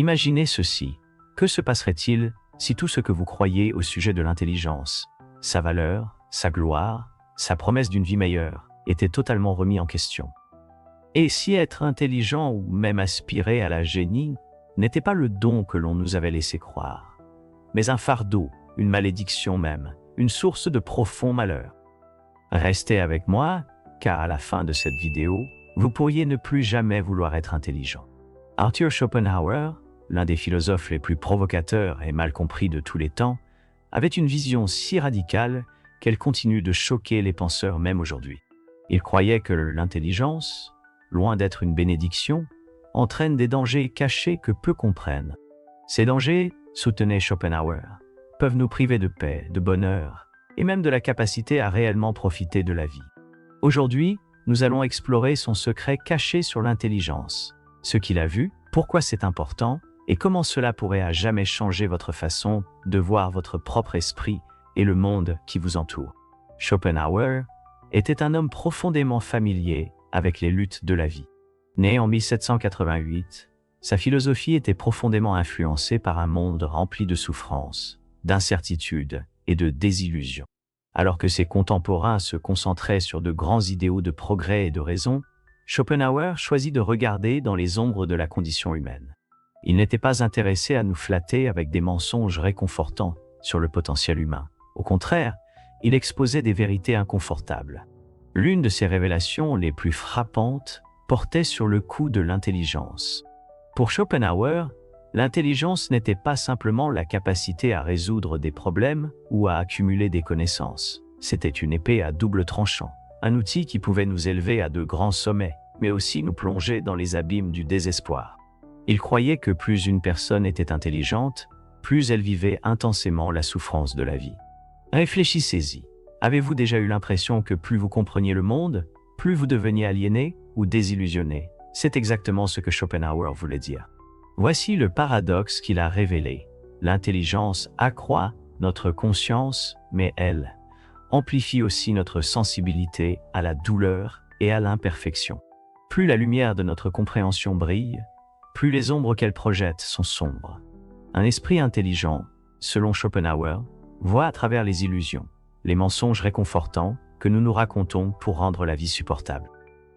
Imaginez ceci. Que se passerait-il si tout ce que vous croyez au sujet de l'intelligence, sa valeur, sa gloire, sa promesse d'une vie meilleure, était totalement remis en question? Et si être intelligent ou même aspirer à la génie n'était pas le don que l'on nous avait laissé croire, mais un fardeau, une malédiction même, une source de profond malheur? Restez avec moi, car à la fin de cette vidéo, vous pourriez ne plus jamais vouloir être intelligent. Arthur Schopenhauer, l'un des philosophes les plus provocateurs et mal compris de tous les temps, avait une vision si radicale qu'elle continue de choquer les penseurs même aujourd'hui. Il croyait que l'intelligence, loin d'être une bénédiction, entraîne des dangers cachés que peu comprennent. Ces dangers, soutenait Schopenhauer, peuvent nous priver de paix, de bonheur, et même de la capacité à réellement profiter de la vie. Aujourd'hui, nous allons explorer son secret caché sur l'intelligence, ce qu'il a vu, pourquoi c'est important, et comment cela pourrait à jamais changer votre façon de voir votre propre esprit et le monde qui vous entoure. Schopenhauer était un homme profondément familier avec les luttes de la vie. Né en 1788, sa philosophie était profondément influencée par un monde rempli de souffrances, d'incertitudes et de désillusions. Alors que ses contemporains se concentraient sur de grands idéaux de progrès et de raison, Schopenhauer choisit de regarder dans les ombres de la condition humaine. Il n'était pas intéressé à nous flatter avec des mensonges réconfortants sur le potentiel humain. Au contraire, il exposait des vérités inconfortables. L'une de ses révélations les plus frappantes portait sur le coût de l'intelligence. Pour Schopenhauer, l'intelligence n'était pas simplement la capacité à résoudre des problèmes ou à accumuler des connaissances. C'était une épée à double tranchant, un outil qui pouvait nous élever à de grands sommets, mais aussi nous plonger dans les abîmes du désespoir. Il croyait que plus une personne était intelligente, plus elle vivait intensément la souffrance de la vie. Réfléchissez-y. Avez-vous déjà eu l'impression que plus vous compreniez le monde, plus vous deveniez aliéné ou désillusionné? C'est exactement ce que Schopenhauer voulait dire. Voici le paradoxe qu'il a révélé. L'intelligence accroît notre conscience, mais elle amplifie aussi notre sensibilité à la douleur et à l'imperfection. Plus la lumière de notre compréhension brille, plus les ombres qu'elle projette sont sombres. Un esprit intelligent, selon Schopenhauer, voit à travers les illusions, les mensonges réconfortants que nous nous racontons pour rendre la vie supportable.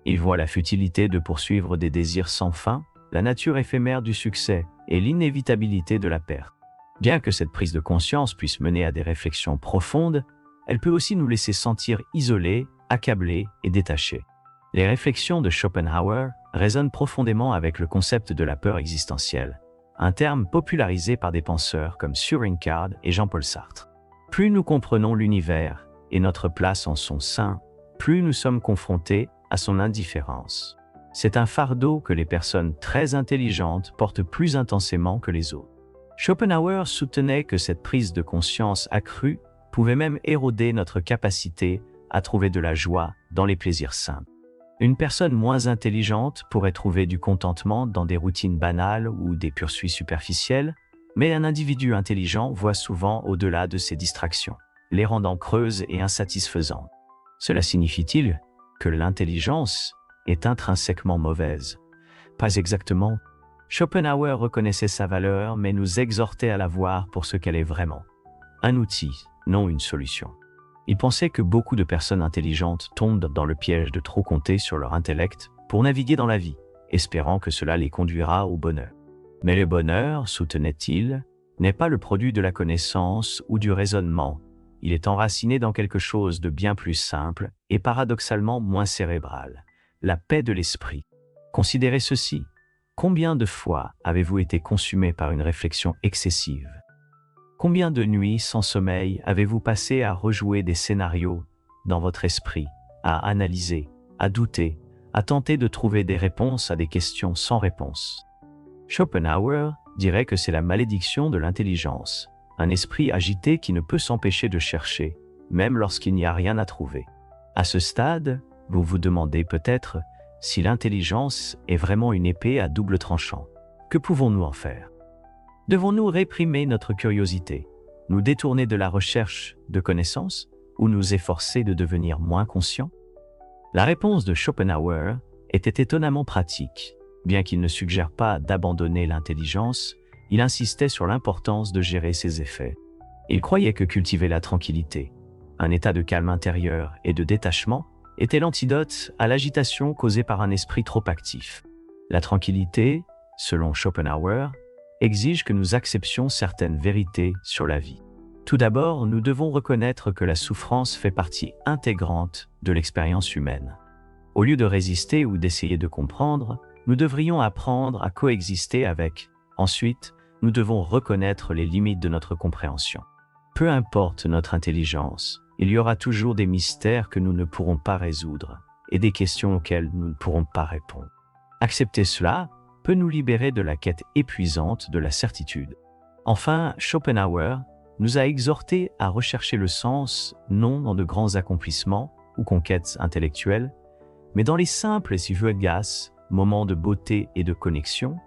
Il voit la futilité de poursuivre des désirs sans fin, la nature éphémère du succès et l'inévitabilité de la perte. Bien que cette prise de conscience puisse mener à des réflexions profondes, elle peut aussi nous laisser sentir isolés, accablés et détachés. Les réflexions de Schopenhauer résonnent profondément avec le concept de la peur existentielle, un terme popularisé par des penseurs comme Søren Kierkegaard et Jean-Paul Sartre. Plus nous comprenons l'univers et notre place en son sein, plus nous sommes confrontés à son indifférence. C'est un fardeau que les personnes très intelligentes portent plus intensément que les autres. Schopenhauer soutenait que cette prise de conscience accrue pouvait même éroder notre capacité à trouver de la joie dans les plaisirs simples. Une personne moins intelligente pourrait trouver du contentement dans des routines banales ou des poursuites superficielles, mais un individu intelligent voit souvent au-delà de ces distractions, les rendant creuses et insatisfaisantes. Cela signifie-t-il que l'intelligence est intrinsèquement mauvaise? Pas exactement. Schopenhauer reconnaissait sa valeur, mais nous exhortait à la voir pour ce qu'elle est vraiment. Un outil, non une solution. Il pensait que beaucoup de personnes intelligentes tombent dans le piège de trop compter sur leur intellect pour naviguer dans la vie, espérant que cela les conduira au bonheur. Mais le bonheur, soutenait-il, n'est pas le produit de la connaissance ou du raisonnement. Il est enraciné dans quelque chose de bien plus simple et paradoxalement moins cérébral, la paix de l'esprit. Considérez ceci. Combien de fois avez-vous été consumé par une réflexion excessive? Combien de nuits sans sommeil avez-vous passé à rejouer des scénarios dans votre esprit, à analyser, à douter, à tenter de trouver des réponses à des questions sans réponse? Schopenhauer dirait que c'est la malédiction de l'intelligence, un esprit agité qui ne peut s'empêcher de chercher, même lorsqu'il n'y a rien à trouver. À ce stade, vous vous demandez peut-être si l'intelligence est vraiment une épée à double tranchant. Que pouvons-nous en faire? Devons-nous réprimer notre curiosité, nous détourner de la recherche de connaissances ou nous efforcer de devenir moins conscients? La réponse de Schopenhauer était étonnamment pratique. Bien qu'il ne suggère pas d'abandonner l'intelligence, il insistait sur l'importance de gérer ses effets. Il croyait que cultiver la tranquillité, un état de calme intérieur et de détachement, était l'antidote à l'agitation causée par un esprit trop actif. La tranquillité, selon Schopenhauer, exige que nous acceptions certaines vérités sur la vie. Tout d'abord, nous devons reconnaître que la souffrance fait partie intégrante de l'expérience humaine. Au lieu de résister ou d'essayer de comprendre, nous devrions apprendre à coexister avec. Ensuite, nous devons reconnaître les limites de notre compréhension. Peu importe notre intelligence, il y aura toujours des mystères que nous ne pourrons pas résoudre et des questions auxquelles nous ne pourrons pas répondre. Accepter cela peut nous libérer de la quête épuisante de la certitude. Enfin, Schopenhauer nous a exhortés à rechercher le sens non dans de grands accomplissements ou conquêtes intellectuelles, mais dans les simples et fugaces moments de beauté et de connexion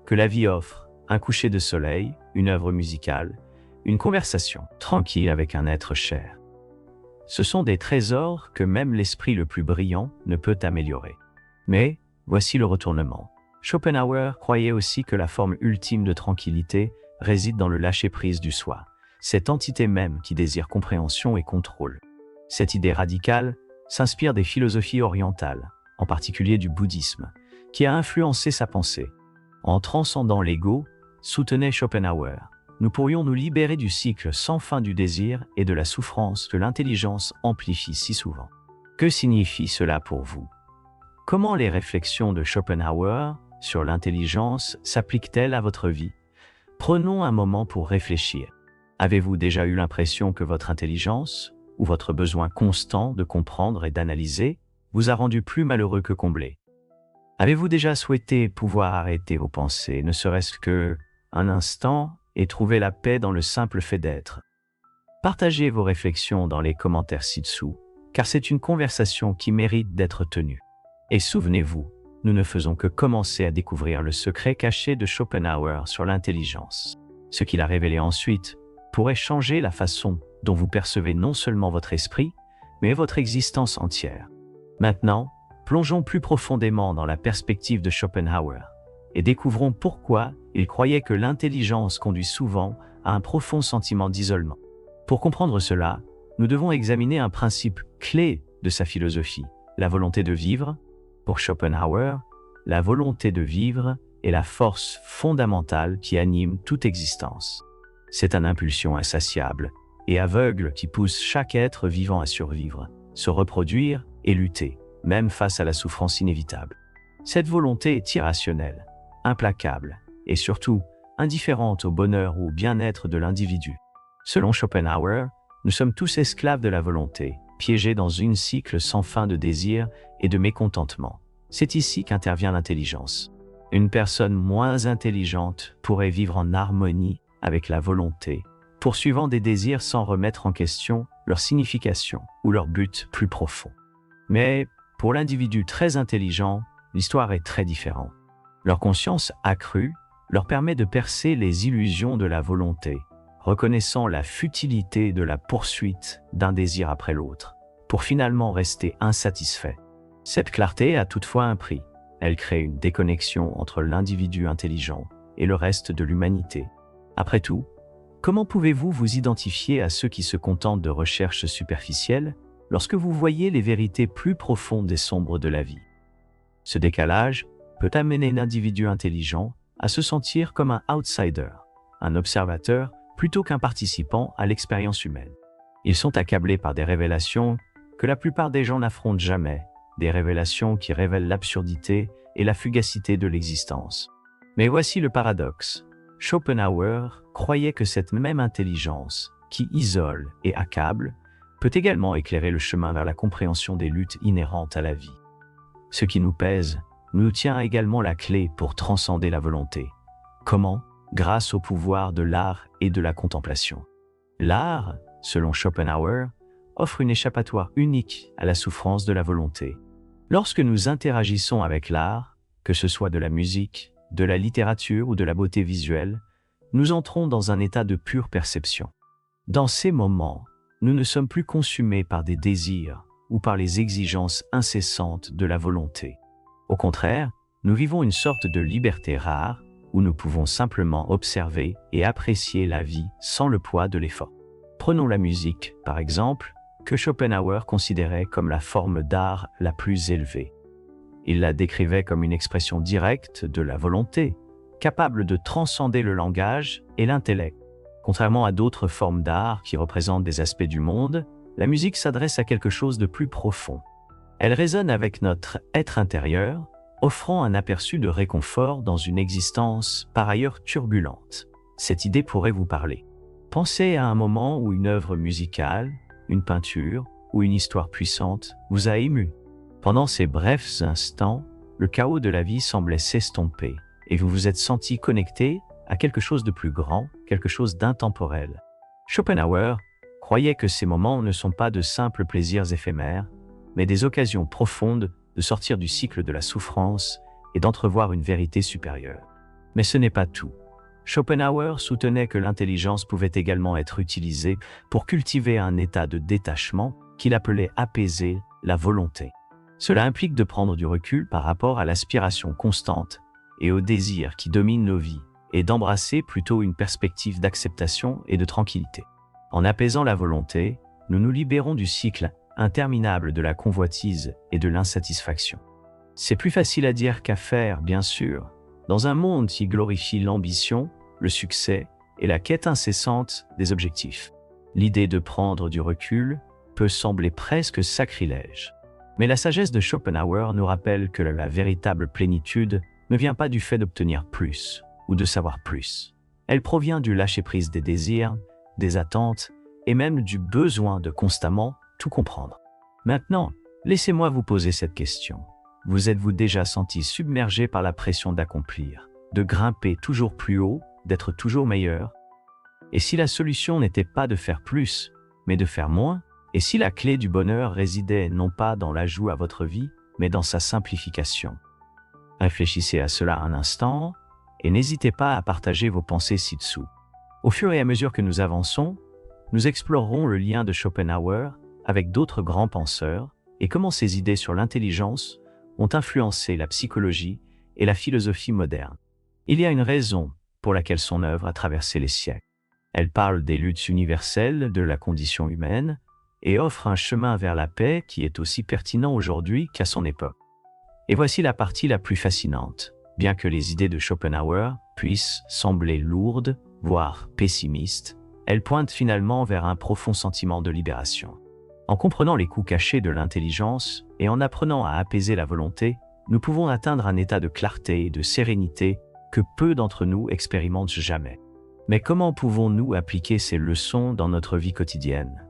que la vie offre, un coucher de soleil, une œuvre musicale, une conversation tranquille avec un être cher. Ce sont des trésors que même l'esprit le plus brillant ne peut améliorer. Mais voici le retournement. Schopenhauer croyait aussi que la forme ultime de tranquillité réside dans le lâcher-prise du soi, cette entité même qui désire compréhension et contrôle. Cette idée radicale s'inspire des philosophies orientales, en particulier du bouddhisme, qui a influencé sa pensée. En transcendant l'ego, soutenait Schopenhauer, nous pourrions nous libérer du cycle sans fin du désir et de la souffrance que l'intelligence amplifie si souvent. Que signifie cela pour vous? Comment les réflexions de Schopenhauer sur l'intelligence s'appliquent-elles à votre vie? Prenons un moment pour réfléchir. Avez-vous déjà eu l'impression que votre intelligence, ou votre besoin constant de comprendre et d'analyser, vous a rendu plus malheureux que comblé? Avez-vous déjà souhaité pouvoir arrêter vos pensées, ne serait-ce que un instant, et trouver la paix dans le simple fait d'être? Partagez vos réflexions dans les commentaires ci-dessous, car c'est une conversation qui mérite d'être tenue. Et souvenez-vous, nous ne faisons que commencer à découvrir le secret caché de Schopenhauer sur l'intelligence. Ce qu'il a révélé ensuite pourrait changer la façon dont vous percevez non seulement votre esprit, mais votre existence entière. Maintenant, plongeons plus profondément dans la perspective de Schopenhauer et découvrons pourquoi il croyait que l'intelligence conduit souvent à un profond sentiment d'isolement. Pour comprendre cela, nous devons examiner un principe clé de sa philosophie, la volonté de vivre. Pour Schopenhauer, la volonté de vivre est la force fondamentale qui anime toute existence. C'est une impulsion insatiable et aveugle qui pousse chaque être vivant à survivre, se reproduire et lutter, même face à la souffrance inévitable. Cette volonté est irrationnelle, implacable et surtout indifférente au bonheur ou au bien-être de l'individu. Selon Schopenhauer, nous sommes tous esclaves de la volonté, piégés dans un cycle sans fin de désir et de mécontentement. C'est ici qu'intervient l'intelligence. Une personne moins intelligente pourrait vivre en harmonie avec la volonté, poursuivant des désirs sans remettre en question leur signification ou leur but plus profond. Mais pour l'individu très intelligent, l'histoire est très différente. Leur conscience accrue leur permet de percer les illusions de la volonté, reconnaissant la futilité de la poursuite d'un désir après l'autre, pour finalement rester insatisfait. Cette clarté a toutefois un prix. Elle crée une déconnexion entre l'individu intelligent et le reste de l'humanité. Après tout, comment pouvez-vous vous identifier à ceux qui se contentent de recherches superficielles lorsque vous voyez les vérités plus profondes et sombres de la vie? Ce décalage peut amener l'individu intelligent à se sentir comme un outsider, un observateur plutôt qu'un participant à l'expérience humaine. Ils sont accablés par des révélations que la plupart des gens n'affrontent jamais, des révélations qui révèlent l'absurdité et la fugacité de l'existence. Mais voici le paradoxe. Schopenhauer croyait que cette même intelligence, qui isole et accable, peut également éclairer le chemin vers la compréhension des luttes inhérentes à la vie. Ce qui nous pèse nous tient également la clé pour transcender la volonté. Comment? Grâce au pouvoir de l'art et de la contemplation. L'art, selon Schopenhauer, offre une échappatoire unique à la souffrance de la volonté. Lorsque nous interagissons avec l'art, que ce soit de la musique, de la littérature ou de la beauté visuelle, nous entrons dans un état de pure perception. Dans ces moments, nous ne sommes plus consumés par des désirs ou par les exigences incessantes de la volonté. Au contraire, Nous vivons une sorte de liberté rare où nous pouvons simplement observer et apprécier la vie sans le poids de l'effort. Prenons la musique, par exemple, que Schopenhauer considérait comme la forme d'art la plus élevée. Il la décrivait comme une expression directe de la volonté, capable de transcender le langage et l'intellect. Contrairement à d'autres formes d'art qui représentent des aspects du monde, la musique s'adresse à quelque chose de plus profond. Elle résonne avec notre être intérieur, offrant un aperçu de réconfort dans une existence par ailleurs turbulente. Cette idée pourrait vous parler. Pensez à un moment où une œuvre musicale, une peinture ou une histoire puissante vous a ému. Pendant ces brefs instants, le chaos de la vie semblait s'estomper et vous vous êtes senti connecté à quelque chose de plus grand, quelque chose d'intemporel. Schopenhauer croyait que ces moments ne sont pas de simples plaisirs éphémères, mais des occasions profondes de sortir du cycle de la souffrance et d'entrevoir une vérité supérieure. Mais ce n'est pas tout. Schopenhauer soutenait que l'intelligence pouvait également être utilisée pour cultiver un état de détachement qu'il appelait apaiser la volonté. Cela implique de prendre du recul par rapport à l'aspiration constante et au désir qui domine nos vies, et d'embrasser plutôt une perspective d'acceptation et de tranquillité. En apaisant la volonté, nous nous libérons du cycle interminable de la convoitise et de l'insatisfaction. C'est plus facile à dire qu'à faire, bien sûr, dans un monde qui glorifie l'ambition, le succès et la quête incessante des objectifs. L'idée de prendre du recul peut sembler presque sacrilège. Mais la sagesse de Schopenhauer nous rappelle que la véritable plénitude ne vient pas du fait d'obtenir plus ou de savoir plus. Elle provient du lâcher-prise des désirs, des attentes et même du besoin de constamment tout comprendre. Maintenant, laissez-moi vous poser cette question. Vous êtes-vous déjà senti submergé par la pression d'accomplir, de grimper toujours plus haut, d'être toujours meilleur? Et si la solution n'était pas de faire plus, mais de faire moins? Et si la clé du bonheur résidait non pas dans l'ajout à votre vie, mais dans sa simplification? Réfléchissez à cela un instant et n'hésitez pas à partager vos pensées ci-dessous. Au fur et à mesure que nous avançons, nous explorerons le lien de Schopenhauer avec d'autres grands penseurs et comment ces idées sur l'intelligence ont influencé la psychologie et la philosophie moderne. Il y a une raison pour laquelle son œuvre a traversé les siècles. Elle parle des luttes universelles de la condition humaine et offre un chemin vers la paix qui est aussi pertinent aujourd'hui qu'à son époque. Et voici la partie la plus fascinante. Bien que les idées de Schopenhauer puissent sembler lourdes, voire pessimistes, elles pointent finalement vers un profond sentiment de libération. En comprenant les coups cachés de l'intelligence et en apprenant à apaiser la volonté, nous pouvons atteindre un état de clarté et de sérénité que peu d'entre nous expérimentent jamais. Mais comment pouvons-nous appliquer ces leçons dans notre vie quotidienne?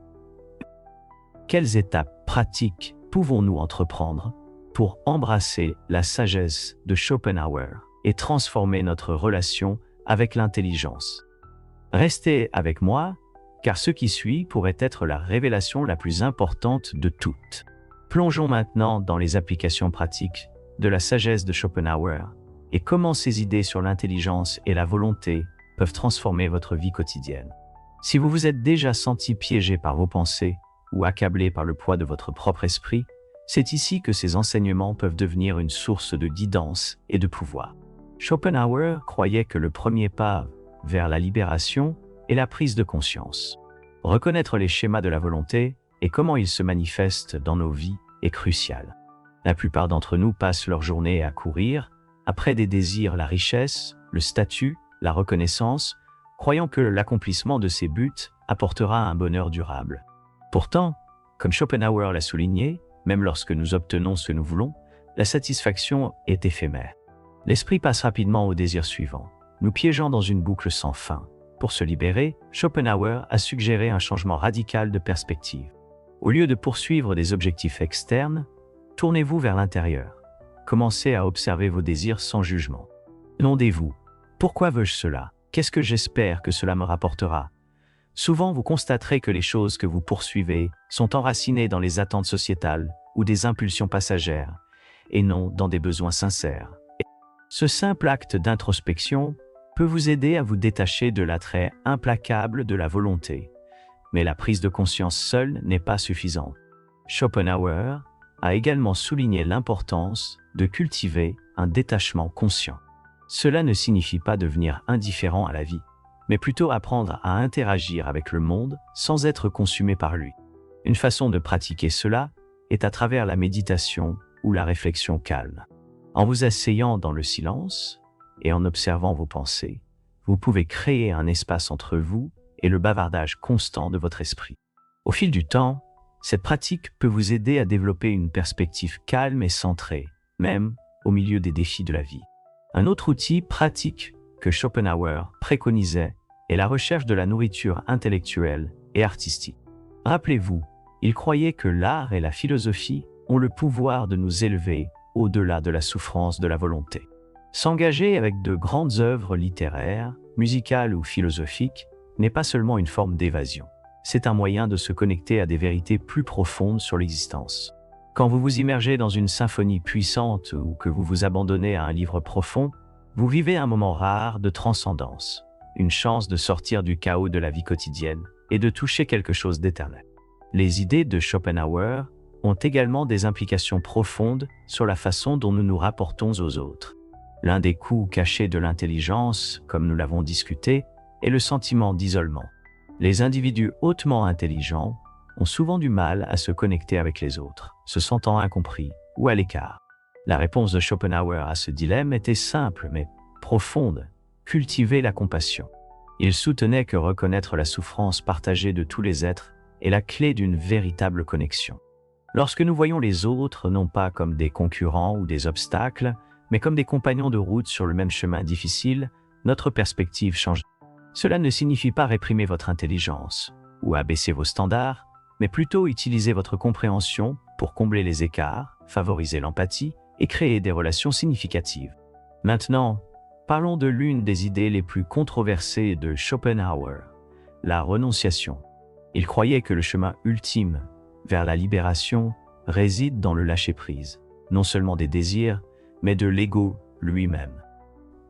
Quelles étapes pratiques pouvons-nous entreprendre pour embrasser la sagesse de Schopenhauer et transformer notre relation avec l'intelligence? Restez avec moi, car ce qui suit pourrait être la révélation la plus importante de toutes. Plongeons maintenant dans les applications pratiques de la sagesse de Schopenhauer et comment ces idées sur l'intelligence et la volonté peuvent transformer votre vie quotidienne. Si vous vous êtes déjà senti piégé par vos pensées ou accablé par le poids de votre propre esprit, c'est ici que ces enseignements peuvent devenir une source de guidance et de pouvoir. Schopenhauer croyait que le premier pas vers la libération est la prise de conscience. Reconnaître les schémas de la volonté et comment ils se manifestent dans nos vies est crucial. La plupart d'entre nous passent leur journée à courir après des désirs, la richesse, le statut, la reconnaissance, croyant que l'accomplissement de ces buts apportera un bonheur durable. Pourtant, comme Schopenhauer l'a souligné, même lorsque nous obtenons ce que nous voulons, la satisfaction est éphémère. L'esprit passe rapidement au désir suivant, nous piégeant dans une boucle sans fin. Pour se libérer, Schopenhauer a suggéré un changement radical de perspective. Au lieu de poursuivre des objectifs externes, tournez-vous vers l'intérieur. Commencez à observer vos désirs sans jugement. Demandez-vous, pourquoi veux-je cela? Qu'est-ce que j'espère que cela me rapportera? Souvent, vous constaterez que les choses que vous poursuivez sont enracinées dans les attentes sociétales ou des impulsions passagères, et non dans des besoins sincères. Ce simple acte d'introspection peut vous aider à vous détacher de l'attrait implacable de la volonté. Mais la prise de conscience seule n'est pas suffisante. Schopenhauer a également souligné l'importance de cultiver un détachement conscient. Cela ne signifie pas devenir indifférent à la vie, mais plutôt apprendre à interagir avec le monde sans être consumé par lui. Une façon de pratiquer cela est à travers la méditation ou la réflexion calme. En vous asseyant dans le silence et en observant vos pensées, vous pouvez créer un espace entre vous et le bavardage constant de votre esprit. Au fil du temps, cette pratique peut vous aider à développer une perspective calme et centrée, même au milieu des défis de la vie. Un autre outil pratique que Schopenhauer préconisait est la recherche de la nourriture intellectuelle et artistique. Rappelez-vous, il croyait que l'art et la philosophie ont le pouvoir de nous élever au-delà de la souffrance de la volonté. S'engager avec de grandes œuvres littéraires, musicales ou philosophiques n'est pas seulement une forme d'évasion. C'est un moyen de se connecter à des vérités plus profondes sur l'existence. Quand vous vous immergez dans une symphonie puissante ou que vous vous abandonnez à un livre profond, vous vivez un moment rare de transcendance, une chance de sortir du chaos de la vie quotidienne et de toucher quelque chose d'éternel. Les idées de Schopenhauer ont également des implications profondes sur la façon dont nous nous rapportons aux autres. L'un des coups cachés de l'intelligence, comme nous l'avons discuté, est le sentiment d'isolement. Les individus hautement intelligents ont souvent du mal à se connecter avec les autres, se sentant incompris ou à l'écart. La réponse de Schopenhauer à ce dilemme était simple mais profonde: cultiver la compassion. Il soutenait que reconnaître la souffrance partagée de tous les êtres est la clé d'une véritable connexion. Lorsque nous voyons les autres non pas comme des concurrents ou des obstacles, mais comme des compagnons de route sur le même chemin difficile, notre perspective change. Cela ne signifie pas réprimer votre intelligence ou abaisser vos standards, mais plutôt utiliser votre compréhension pour combler les écarts, favoriser l'empathie et créer des relations significatives. Maintenant, parlons de l'une des idées les plus controversées de Schopenhauer, la renonciation. Il croyait que le chemin ultime vers la libération réside dans le lâcher-prise, non seulement des désirs, mais de l'ego lui-même.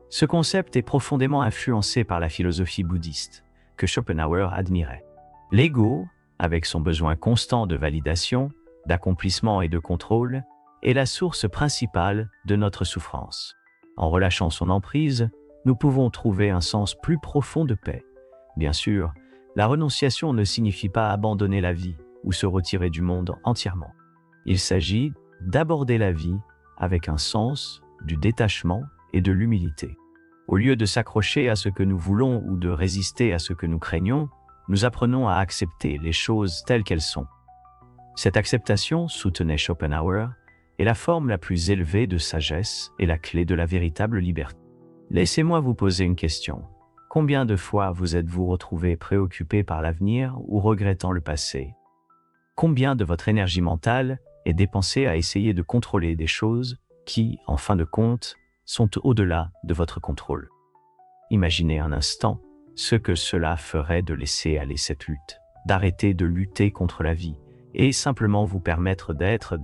Ce concept est profondément influencé par la philosophie bouddhiste, que Schopenhauer admirait. L'ego, avec son besoin constant de validation, d'accomplissement et de contrôle, est la source principale de notre souffrance. En relâchant son emprise, nous pouvons trouver un sens plus profond de paix. Bien sûr, la renonciation ne signifie pas abandonner la vie ou se retirer du monde entièrement. Il s'agit d'aborder la vie avec un sens, du détachement et de l'humilité. Au lieu de s'accrocher à ce que nous voulons ou de résister à ce que nous craignons, nous apprenons à accepter les choses telles qu'elles sont. Cette acceptation, soutenait Schopenhauer, est la forme la plus élevée de sagesse et la clé de la véritable liberté. Laissez-moi vous poser une question. Combien de fois vous êtes-vous retrouvé préoccupé par l'avenir ou regrettant le passé? Combien de votre énergie mentale est dépensée à essayer de contrôler des choses qui, en fin de compte, sont au-delà de votre contrôle? Imaginez un instant ce que cela ferait de laisser aller cette lutte, d'arrêter de lutter contre la vie et simplement vous permettre d'être.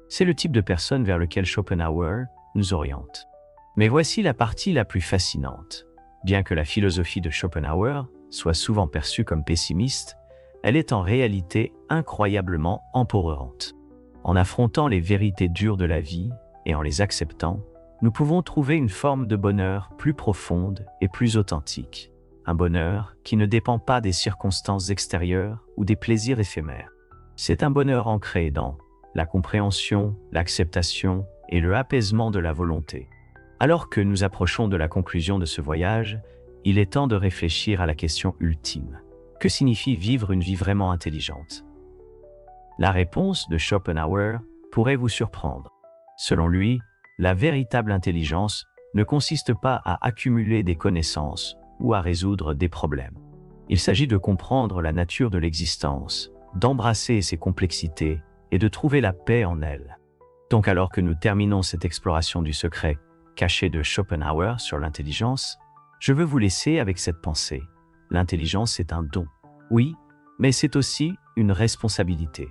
C'est le type de personne vers lequel Schopenhauer nous oriente. Mais voici la partie la plus fascinante. Bien que la philosophie de Schopenhauer soit souvent perçue comme pessimiste, elle est en réalité incroyablement empowerante. En affrontant les vérités dures de la vie et en les acceptant, nous pouvons trouver une forme de bonheur plus profonde et plus authentique. Un bonheur qui ne dépend pas des circonstances extérieures ou des plaisirs éphémères. C'est un bonheur ancré dans la compréhension, l'acceptation et le apaisement de la volonté. Alors que nous approchons de la conclusion de ce voyage, il est temps de réfléchir à la question ultime. Que signifie vivre une vie vraiment intelligente? La réponse de Schopenhauer pourrait vous surprendre. Selon lui, la véritable intelligence ne consiste pas à accumuler des connaissances ou à résoudre des problèmes. Il s'agit de comprendre la nature de l'existence, d'embrasser ses complexités et de trouver la paix en elle. Donc alors que nous terminons cette exploration du secret caché de Schopenhauer sur l'intelligence, je veux vous laisser avec cette pensée. L'intelligence est un don, oui, mais c'est aussi une responsabilité.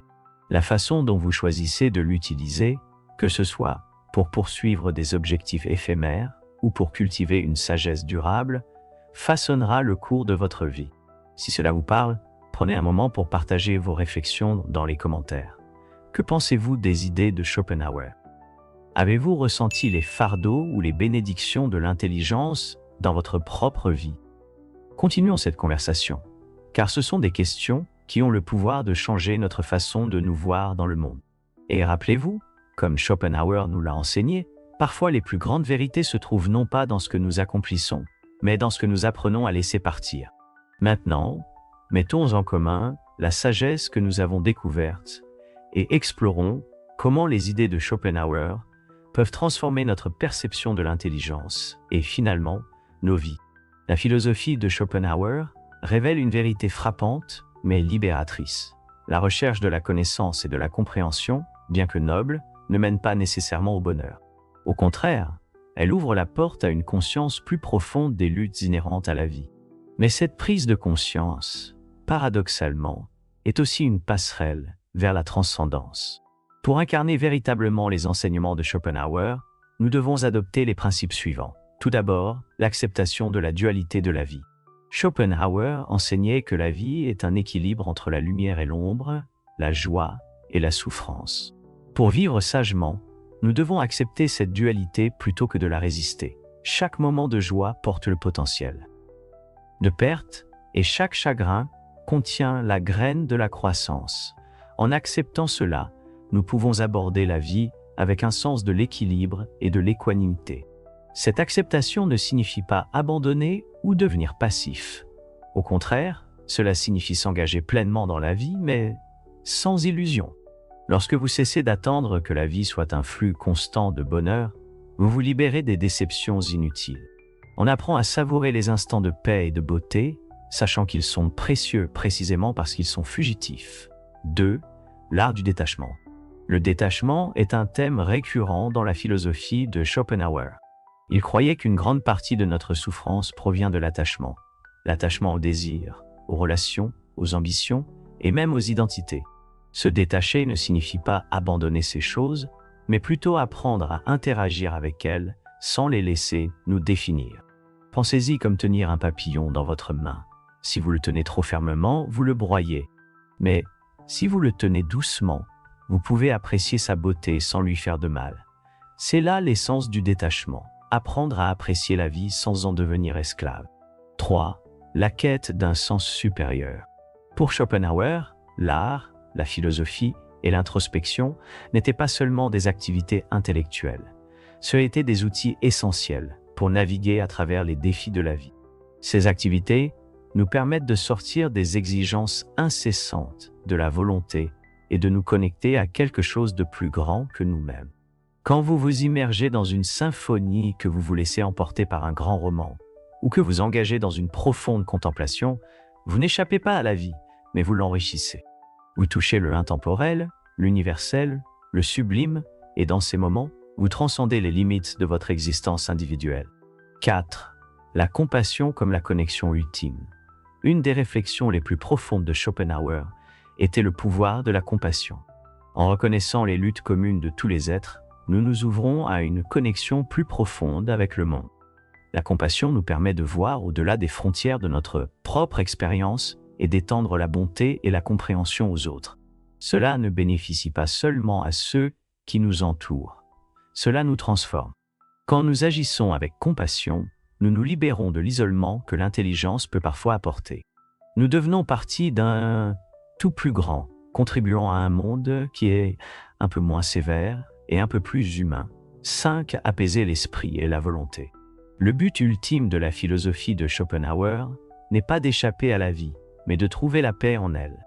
La façon dont vous choisissez de l'utiliser, que ce soit pour poursuivre des objectifs éphémères ou pour cultiver une sagesse durable, façonnera le cours de votre vie. Si cela vous parle, prenez un moment pour partager vos réflexions dans les commentaires. Que pensez-vous des idées de Schopenhauer? Avez-vous ressenti les fardeaux ou les bénédictions de l'intelligence dans votre propre vie? Continuons cette conversation, car ce sont des questions qui ont le pouvoir de changer notre façon de nous voir dans le monde. Et rappelez-vous, comme Schopenhauer nous l'a enseigné, parfois les plus grandes vérités se trouvent non pas dans ce que nous accomplissons, mais dans ce que nous apprenons à laisser partir. Maintenant, mettons en commun la sagesse que nous avons découverte et explorons comment les idées de Schopenhauer peuvent transformer notre perception de l'intelligence et finalement nos vies. La philosophie de Schopenhauer révèle une vérité frappante mais libératrice. La recherche de la connaissance et de la compréhension, bien que noble, ne mène pas nécessairement au bonheur. Au contraire, elle ouvre la porte à une conscience plus profonde des luttes inhérentes à la vie. Mais cette prise de conscience, paradoxalement, est aussi une passerelle vers la transcendance. Pour incarner véritablement les enseignements de Schopenhauer, nous devons adopter les principes suivants. Tout d'abord, l'acceptation de la dualité de la vie. Schopenhauer enseignait que la vie est un équilibre entre la lumière et l'ombre, la joie et la souffrance. Pour vivre sagement, nous devons accepter cette dualité plutôt que de la résister. Chaque moment de joie porte le potentiel de perte et chaque chagrin contient la graine de la croissance. En acceptant cela, nous pouvons aborder la vie avec un sens de l'équilibre et de l'équanimité. Cette acceptation ne signifie pas abandonner ou devenir passif. Au contraire, cela signifie s'engager pleinement dans la vie, mais sans illusion. Lorsque vous cessez d'attendre que la vie soit un flux constant de bonheur, vous vous libérez des déceptions inutiles. On apprend à savourer les instants de paix et de beauté, sachant qu'ils sont précieux précisément parce qu'ils sont fugitifs. 2. L'art du détachement. Le détachement est un thème récurrent dans la philosophie de Schopenhauer. Il croyait qu'une grande partie de notre souffrance provient de l'attachement. L'attachement aux désirs, aux relations, aux ambitions et même aux identités. Se détacher ne signifie pas abandonner ces choses, mais plutôt apprendre à interagir avec elles sans les laisser nous définir. Pensez-y comme tenir un papillon dans votre main. Si vous le tenez trop fermement, vous le broyez. Mais si vous le tenez doucement, vous pouvez apprécier sa beauté sans lui faire de mal. C'est là l'essence du détachement. Apprendre à apprécier la vie sans en devenir esclave. 3. La quête d'un sens supérieur. Pour Schopenhauer, l'art, la philosophie et l'introspection n'étaient pas seulement des activités intellectuelles. Ce étaient des outils essentiels pour naviguer à travers les défis de la vie. Ces activités nous permettent de sortir des exigences incessantes de la volonté et de nous connecter à quelque chose de plus grand que nous-mêmes. Quand vous vous immergez dans une symphonie, que vous vous laissez emporter par un grand roman, ou que vous engagez dans une profonde contemplation, vous n'échappez pas à la vie, mais vous l'enrichissez. Vous touchez le intemporel, l'universel, le sublime, et dans ces moments, vous transcendez les limites de votre existence individuelle. 4. La compassion comme la connexion ultime. Une des réflexions les plus profondes de Schopenhauer était le pouvoir de la compassion. En reconnaissant les luttes communes de tous les êtres, nous nous ouvrons à une connexion plus profonde avec le monde. La compassion nous permet de voir au-delà des frontières de notre propre expérience et d'étendre la bonté et la compréhension aux autres. Cela ne bénéficie pas seulement à ceux qui nous entourent. Cela nous transforme. Quand nous agissons avec compassion, nous nous libérons de l'isolement que l'intelligence peut parfois apporter. Nous devenons partie d'un tout plus grand, contribuant à un monde qui est un peu moins sévère et un peu plus humain. 5. Apaiser l'esprit et la volonté. Le but ultime de la philosophie de Schopenhauer n'est pas d'échapper à la vie, mais de trouver la paix en elle.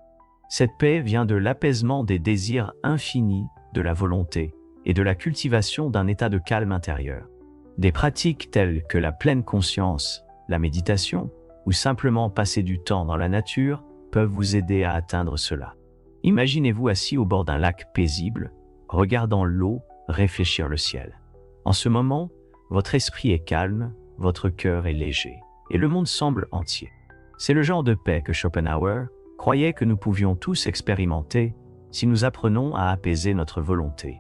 Cette paix vient de l'apaisement des désirs infinis, de la volonté et de la cultivation d'un état de calme intérieur. Des pratiques telles que la pleine conscience, la méditation ou simplement passer du temps dans la nature peuvent vous aider à atteindre cela. Imaginez-vous assis au bord d'un lac paisible, regardant l'eau réfléchir le ciel. En ce moment, votre esprit est calme, votre cœur est léger, et le monde semble entier. C'est le genre de paix que Schopenhauer croyait que nous pouvions tous expérimenter si nous apprenons à apaiser notre volonté.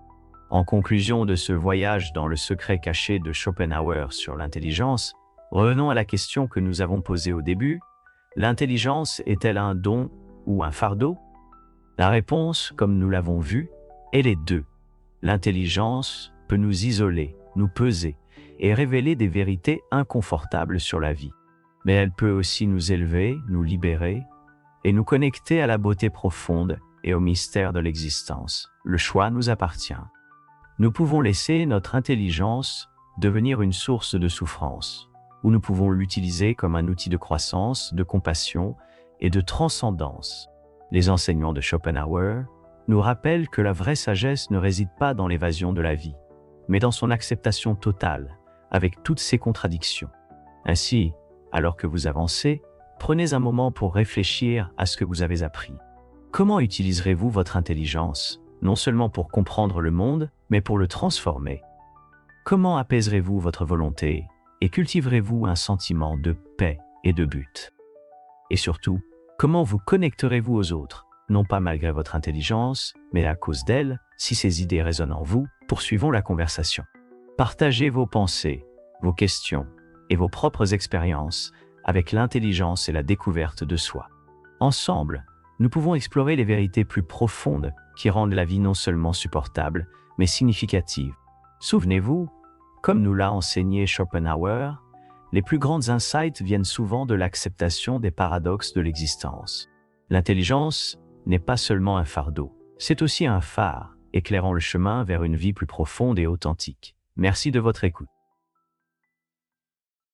En conclusion de ce voyage dans le secret caché de Schopenhauer sur l'intelligence, revenons à la question que nous avons posée au début. L'intelligence est-elle un don ou un fardeau? La réponse, comme nous l'avons vu, est les deux. L'intelligence peut nous isoler, nous peser et révéler des vérités inconfortables sur la vie. Mais elle peut aussi nous élever, nous libérer et nous connecter à la beauté profonde et au mystère de l'existence. Le choix nous appartient. Nous pouvons laisser notre intelligence devenir une source de souffrance, ou nous pouvons l'utiliser comme un outil de croissance, de compassion et de transcendance. Les enseignements de Schopenhauer nous rappellent que la vraie sagesse ne réside pas dans l'évasion de la vie, mais dans son acceptation totale, avec toutes ses contradictions. Ainsi, alors que vous avancez, prenez un moment pour réfléchir à ce que vous avez appris. Comment utiliserez-vous votre intelligence, non seulement pour comprendre le monde, mais pour le transformer? Comment apaiserez-vous votre volonté et cultiverez-vous un sentiment de paix et de but? Et surtout, comment vous connecterez-vous aux autres, non pas malgré votre intelligence, mais à cause d'elle, si ces idées résonnent en vous? Poursuivons la conversation. Partagez vos pensées, vos questions et vos propres expériences avec l'intelligence et la découverte de soi. Ensemble, nous pouvons explorer les vérités plus profondes qui rendent la vie non seulement supportable, mais significative. Souvenez-vous, comme nous l'a enseigné Schopenhauer, les plus grandes insights viennent souvent de l'acceptation des paradoxes de l'existence. L'intelligence n'est pas seulement un fardeau, c'est aussi un phare, éclairant le chemin vers une vie plus profonde et authentique. Merci de votre écoute.